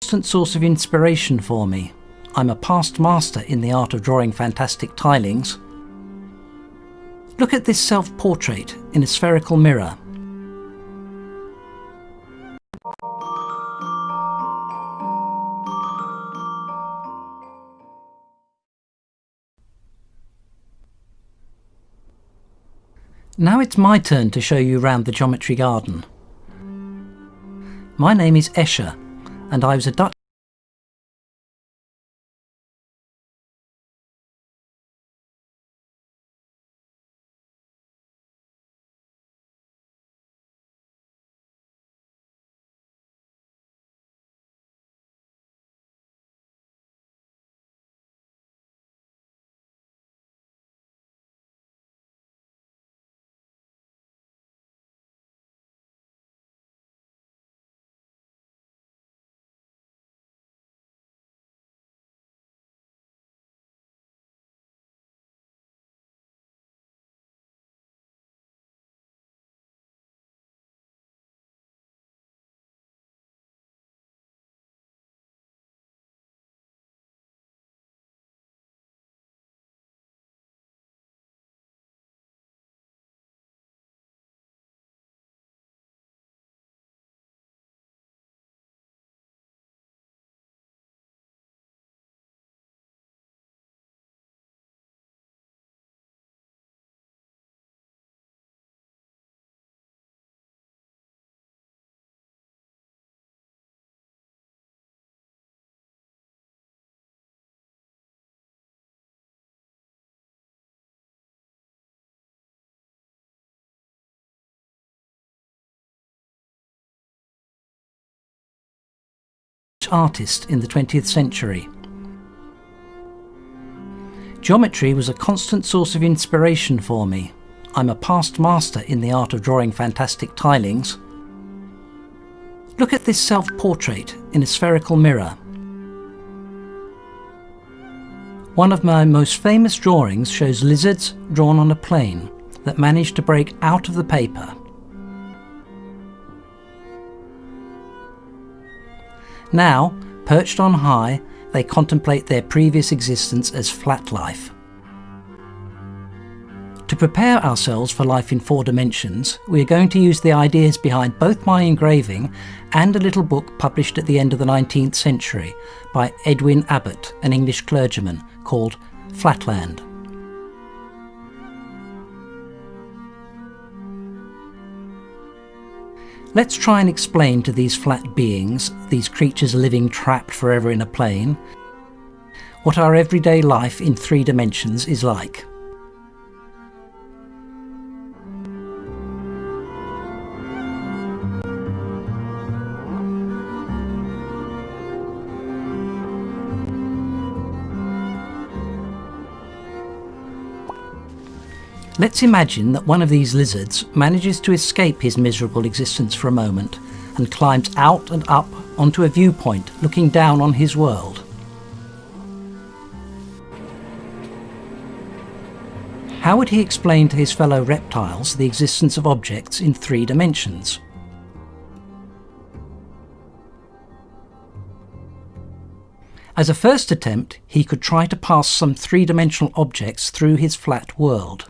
Constant source of inspiration for me. I'm a past master in the art of drawing fantastic tilings. Look at this self-portrait in a spherical mirror. Now it's my turn to show you round the geometry garden. My name is Escher, and I was a Dutch artist in the 20th century. Geometry was a constant source of inspiration for me. I'm a past master in the art of drawing fantastic tilings. Look at this self-portrait in a spherical mirror. One of my most famous drawings shows lizards drawn on a plane that managed to break out of the paper. Now, perched on high, they contemplate their previous existence as flat life. To prepare ourselves for life in 4 dimensions, we are going to use the ideas behind both my engraving and a little book published at the end of the 19th century by Edwin Abbott, an English clergyman, called Flatland. Let's try and explain to these flat beings, these creatures living trapped forever in a plane, what our everyday life in 3 dimensions is like. Let's imagine that one of these lizards manages to escape his miserable existence for a moment and climbs out and up onto a viewpoint looking down on his world. How would he explain to his fellow reptiles the existence of objects in 3 dimensions? As a first attempt, he could try to pass some 3-dimensional objects through his flat world.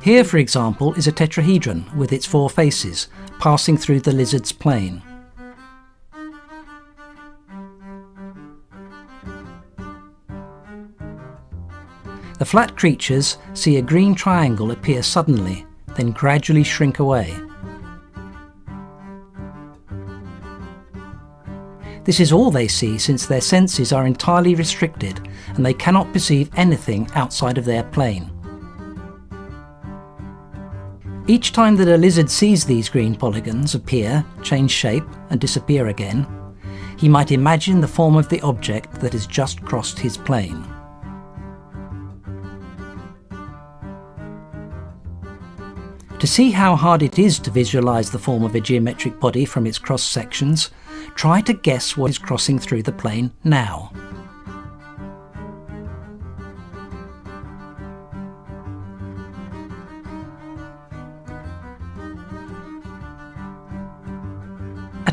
Here, for example, is a tetrahedron with its 4 faces, passing through the lizard's plane. The flat creatures see a green triangle appear suddenly, then gradually shrink away. This is all they see, since their senses are entirely restricted and they cannot perceive anything outside of their plane. Each time that a lizard sees these green polygons appear, change shape and disappear again, he might imagine the form of the object that has just crossed his plane. To see how hard it is to visualize the form of a geometric body from its cross sections, try to guess what is crossing through the plane now.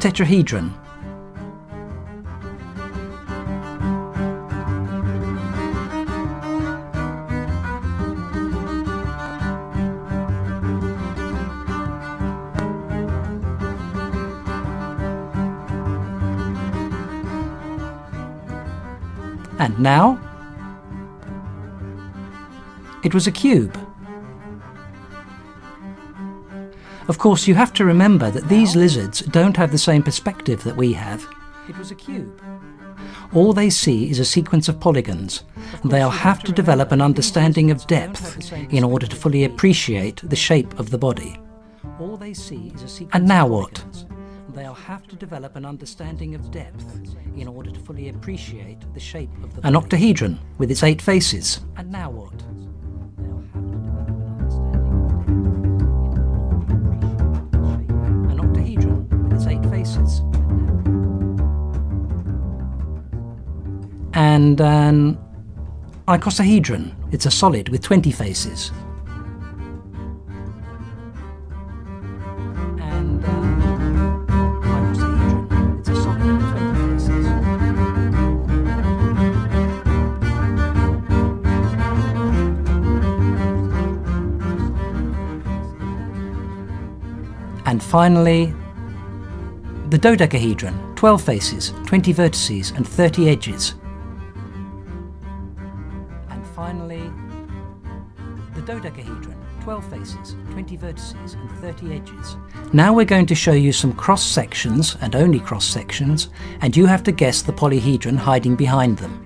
tetrahedron. And now, it was a cube. Of course, you have to remember that these lizards don't have the same perspective that we have. It was a cube. All they see is a sequence of polygons, and they'll have to develop an understanding of depth in order to fully appreciate the shape of the body. And now what? They'll have to develop an understanding of depth in order to fully appreciate the shape of the body. An octahedron with its 8 faces. And now what? An octahedron with its 8 faces. And an icosahedron. It's a solid with 20 faces. And finally, the dodecahedron, 12 faces, 20 vertices and 30 edges. And finally, the dodecahedron, 12 faces, 20 vertices and 30 edges. Now we're going to show you some cross-sections, and only cross-sections, and you have to guess the polyhedron hiding behind them.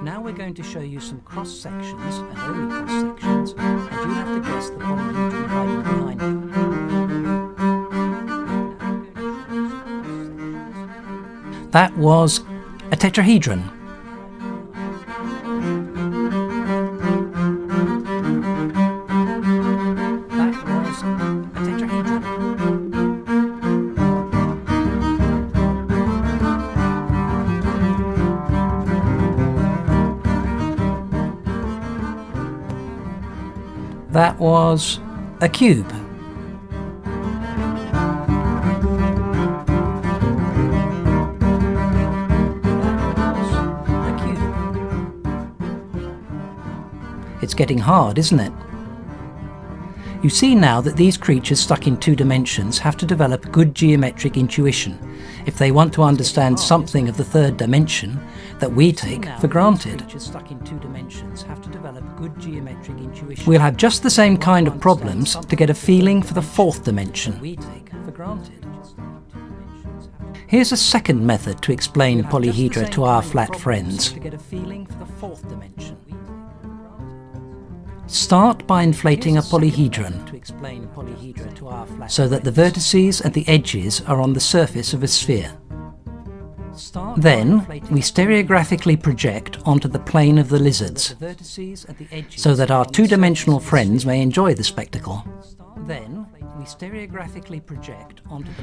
Now we're going to show you some cross-sections, and only cross-sections, and you have to guess the polyhedron hiding behind them. That was a tetrahedron. That was a tetrahedron. That was a cube. It's getting hard, isn't it? You see now that these creatures stuck in 2 dimensions have to develop good geometric intuition if they want to understand something of the 3rd dimension that we take for granted. We'll have just the same kind of problems to get a feeling for the 4th dimension. Here's a second method to explain polyhedra to our flat friends. Start by inflating a polyhedron so that the vertices and the edges are on the surface of a sphere. Then we stereographically project onto the plane of the lizards so that our 2-dimensional friends may enjoy the spectacle.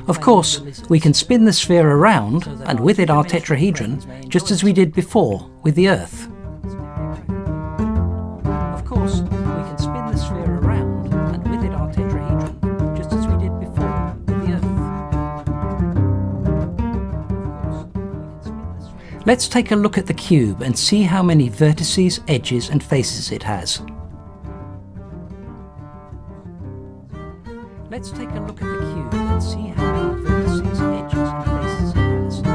Of course, we can spin the sphere around and with it our tetrahedron, just as we did before with the Earth. Of course, we can spin the sphere around and with it our tetrahedron, just as we did before with the Earth. Let's take a look at the cube and see how many vertices, edges and faces it has. Let's take a look at the cube and see how many vertices, edges and faces it has.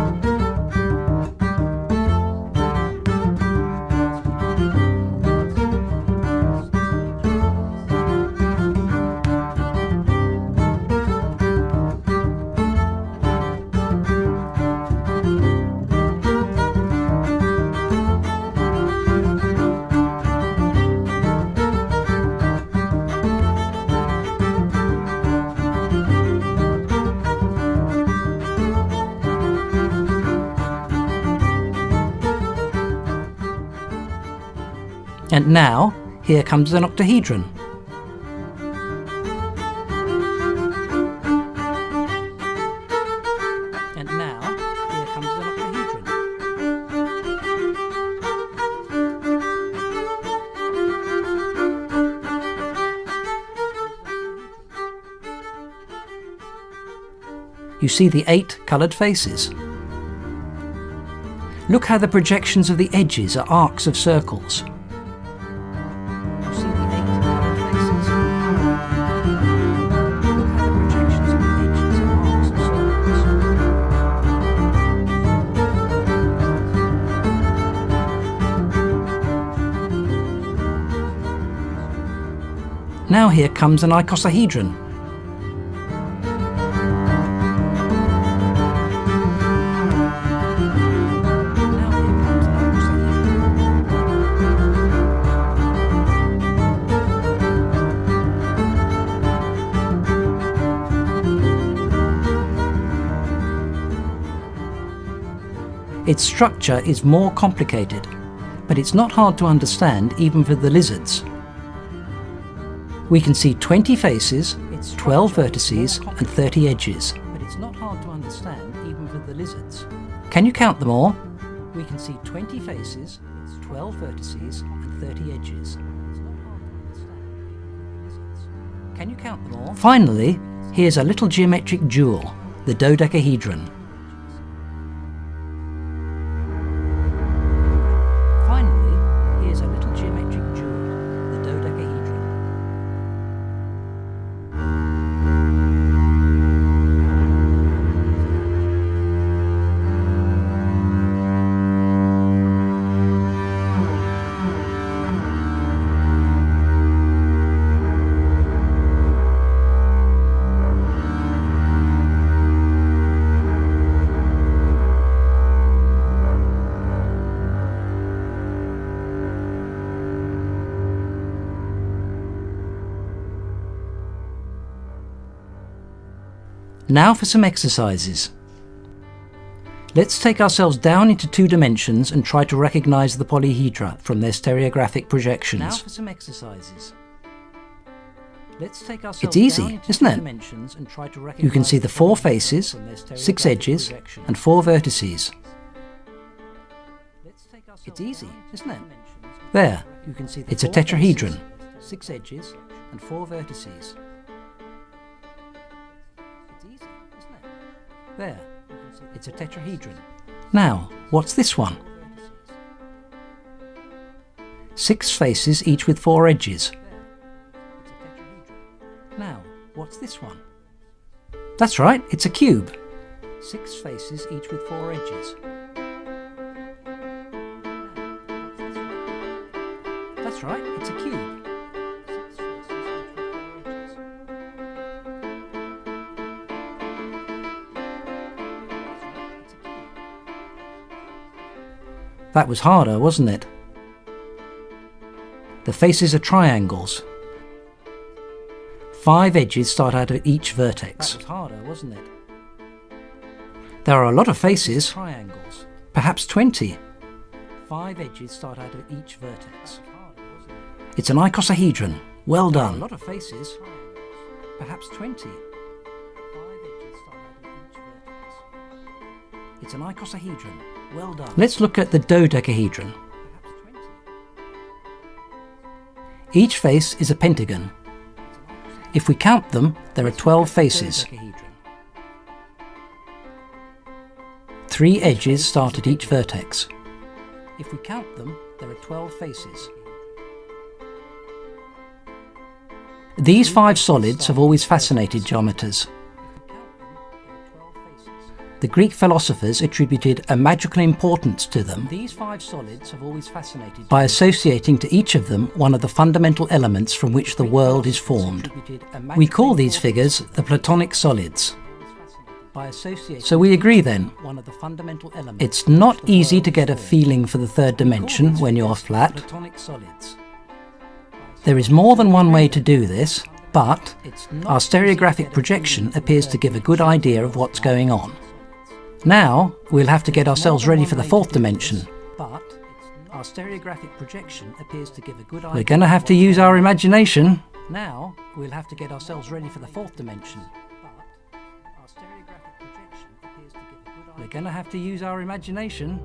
And now, here comes an octahedron. And now, here comes an octahedron. you see the 8 coloured faces. Look how the projections of the edges are arcs of circles. You see the 8 coloured faces. Look how the projections of the edges are arcs of circles. Now here comes an icosahedron. Its structure is more complicated, but it's not hard to understand even for the lizards. We can see 20 faces, 12 vertices and 30 edges. But it's not hard to understand even for the lizards. Can you count them all? We can see 20 faces, 12 vertices and 30 edges. Can you count them all? Finally, here's a little geometric jewel, the dodecahedron. Now for some exercises. Let's take ourselves down into 2 dimensions and try to recognise the polyhedra from their stereographic projections. Now for some exercises. It's easy, isn't it? You can see the 4 faces, 6 edges and 4 vertices. It's easy, isn't it? There, it's a tetrahedron. 6 edges and 4 vertices. There, it's a tetrahedron. Now, what's this one? 6 faces, each with 4 edges. Now, what's this one? That's right, it's a cube. 6 faces, each with 4 edges. That's right, it's a cube. That was harder, wasn't it? The faces are triangles. 5 edges start out at each vertex. That was harder, wasn't it? There are a lot of faces. Triangles. Perhaps 20. 5 edges start out at each vertex. It's an icosahedron. Well done. There are a lot of faces. Perhaps 20. 5 edges start out at each vertex. It's an icosahedron. Well done. Let's look at the dodecahedron. Each face is a pentagon. If we count them, there are 12 faces. 3 edges start at each vertex. If we count them, there are 12 faces. These 5 solids have always fascinated geometers. The Greek philosophers attributed a magical importance to them. These 5 solids have always fascinated by associating to each of them one of the fundamental elements from which the world is formed. We call these figures the Platonic solids. So we agree then, it's not easy to get a feeling for the 3rd dimension when you're flat. There is more than one way to do this, but our stereographic projection appears to give a good idea of what's going on. Now, we'll have to get ourselves ready for the 4th dimension. But our stereographic projection appears to give a good idea. We're going to have to use our imagination. Now, we'll have to get ourselves ready for the 4th dimension. But our stereographic projection appears to give a good idea. We're going to have to use our imagination.